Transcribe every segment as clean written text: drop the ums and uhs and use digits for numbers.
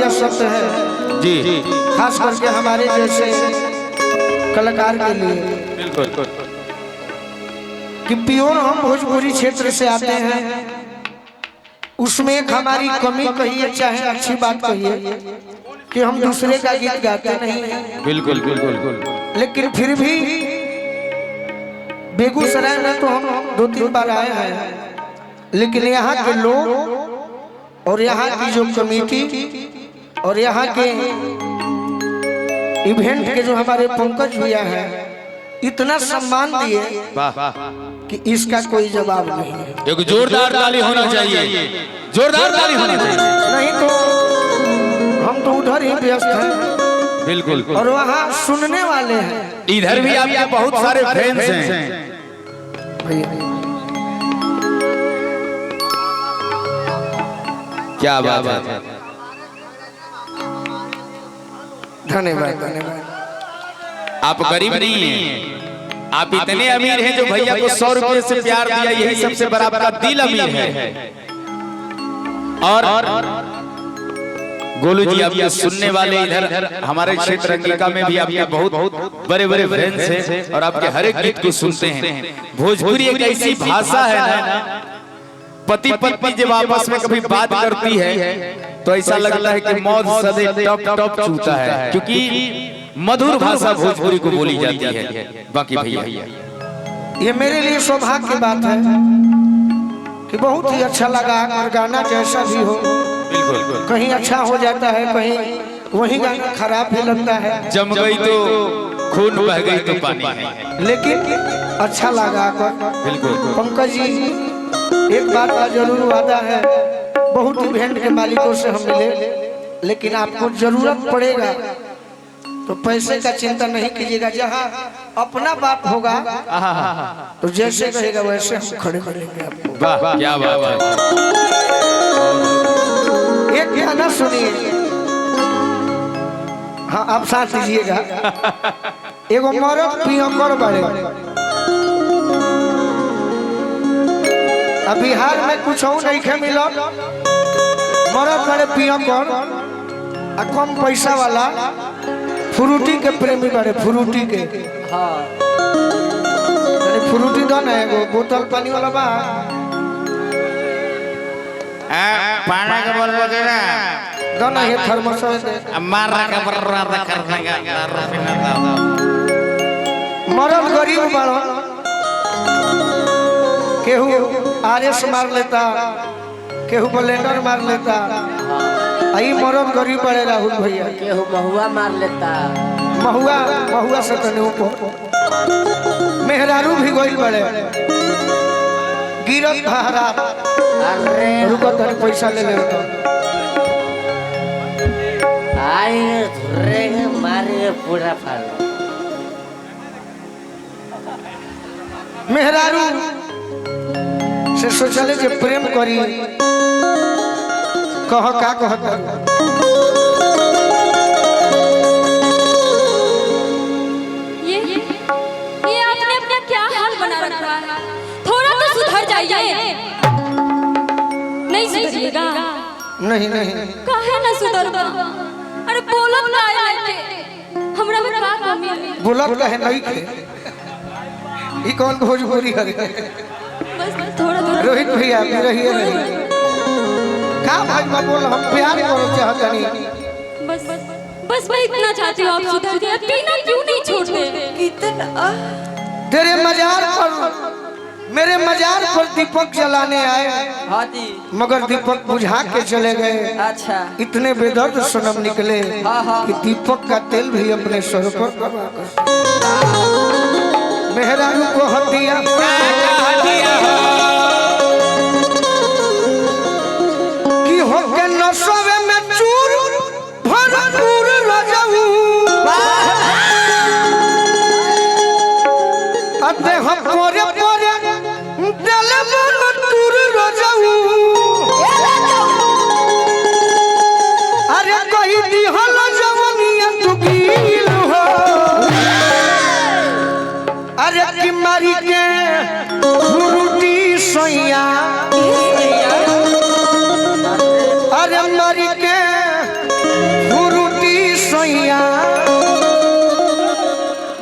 यह सत्य है जी, खास करके हमारे जैसे कलाकार के लिए बिल्कुल कि प्योर हम भोजपुरी क्षेत्र से आते हैं, उसमें एक हमारी कमी कहिए चाहे अच्छी बात कहिए कि हम दूसरे का गीत गाते नहीं हैं, बिल्कुल बिल्कुल, लेकिन फिर भी बेगूसराय में तो हम 2-3 बार आए हैं, लेकिन यहाँ के लोग और यहाँ की जो कमेटी और यहाँ के इवेंट के जो हमारे पंकज भैया हैं इतना सम्मान दिए कि इसका कोई जवाब नहीं है। एक जोरदार ताली होना चाहिए, जोरदार ताली होना चाहिए। नहीं तो हम तो उधर ही व्यस्त हैं, बिल्कुल, और वहाँ सुनने वाले हैं। इधर भी आपके बहुत सारे फैंस हैं। क्या बात है, धन्यवाद धन्यवाद। आप गरीब नहीं हैं, आप इतने अमीर हैं जो भैया को 100 रुपए से प्यार दिया, यही सबसे बड़ा आपका दिल अमीर है। और गोलू जी आपके सुनने वाले इधर हमारे क्षेत्र अंगिका में भी आपके बहुत बड़े बड़े फैंस हैं और आपके हर एक गीत को सुनते हैं। भोजपुरी एक ऐसी भाषा है ना, पति पत्नी जब आपस में कभी बात करती है तो ऐसा लगता है कि मौत सदे टप टप छूता है, क्योंकि मधुर भाषा भोजपुरी को बोली जाती है। बाकी भैया ये मेरे लिए सौभाग्य की बात है कि बहुत ही अच्छा लगा, और गाना जैसा भी हो बिल्कुल, कहीं अच्छा हो जाता है, कहीं वही गाना खराब भी लगता है। जम गई तो खून बह गई तो पानी है, लेकिन अच्छा लगा कर। बिल्कुल पंकज जी एक बात का जरूर वादा है, बहुत इवेंट के मालिकों से हम मिले, लेकिन आपको जरूरत पड़ेगा तो पैसे का चिंता नहीं कीजिएगा, जहाँ अपना बात होगा तो जैसे कहेगा वैसे हम खड़े करेंगे आपको। वाह क्या बात है। एक गाना सुनिए, हाँ आप साथ दीजिएगा। एगो मरद पियकर बड़े, अब बिहार में कुछ नहीं खे मिला, मरद बड़े पियकर आ कम पैसा वाला फ्रूटी के प्रेमी बड़े, फ्रूटी के हाँ फ्रूटी दो ना, एगो बोतल पानी वाला बा पाना का बोल बोल ना दो ना, ये थर्मस मार का बर्रा कर देगा। मरद गरीब बड़ा, केहू आरएस मार लेता, केहू ब्लेंडर मार लेता, आई मरद गरीब बड़े राहुल भैया, केहू महुआ मार लेता, महुआ से तने ऊपर मेहरारू भी गोइल बड़े, गिरत भारा रुको तने पैसा ले ले आई धुरे मारे पूरा फाल। मेहरारू से सोचले जे प्रेम करी, कह का कहता ये आपने अपना क्या हाल बना रखा है, थोड़ा तो सुधर जाइए। नहीं सुधरिएगा? नहीं नहीं काहे ना सुधरबा? अरे बोलत ना आए हमरा में का कमी है? बुलत कहे नहीं खे, ई कौन भोजपुरी है? बस थोड़ा थोड़ा रोहित भैया भी रहिए नहीं का भाई बोल, हम प्यार करो चाहते नहीं, बस बस बस मैं इतना चाहती हूँ आप सुधर जाइए, पीना क्यों नहीं छोड़ते? कितना तेरे मजार पर, मेरे मजार पर दीपक जलाने आए, हाँ जी, मगर दीपक बुझा के चले गए। अच्छा इतने बेदर्द सनम निकले हाँ। कि दीपक का तेल भी अपने सर पर मेहरारू को हदिया कि हो के नसवे में चूर भरपूर रजऊ अते हम पोरे पोरे दिल भरपूर रजऊ। अरे कही दी हल जवनिया तू गिल हो, अरे की मारी के फ्रूटी सैया, अरे मारी के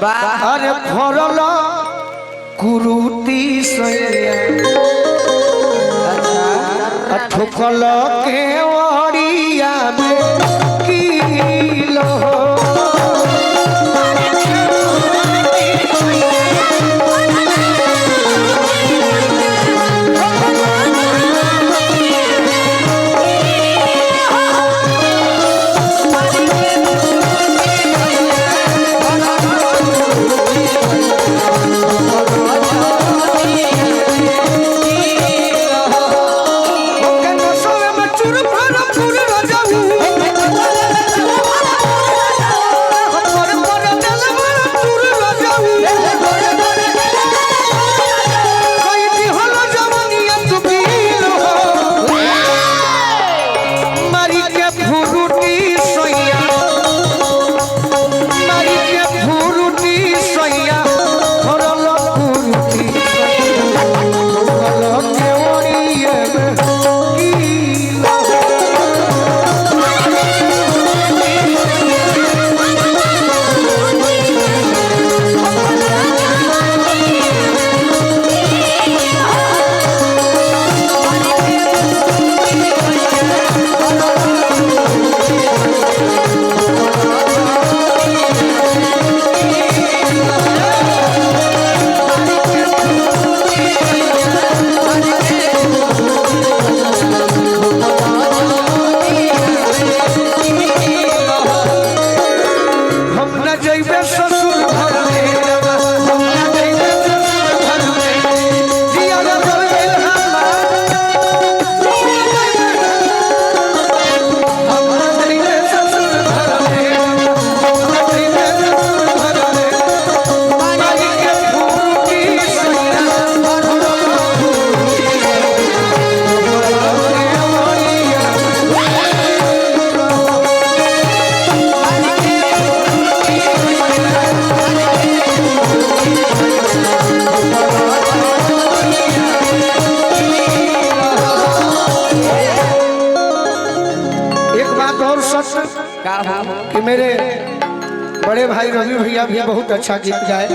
अरे भरल कुरुती ठुकल के ओरिया में कीलो कि मेरे बड़े भाई रवि भैया भी बहुत अच्छा गीत गाए।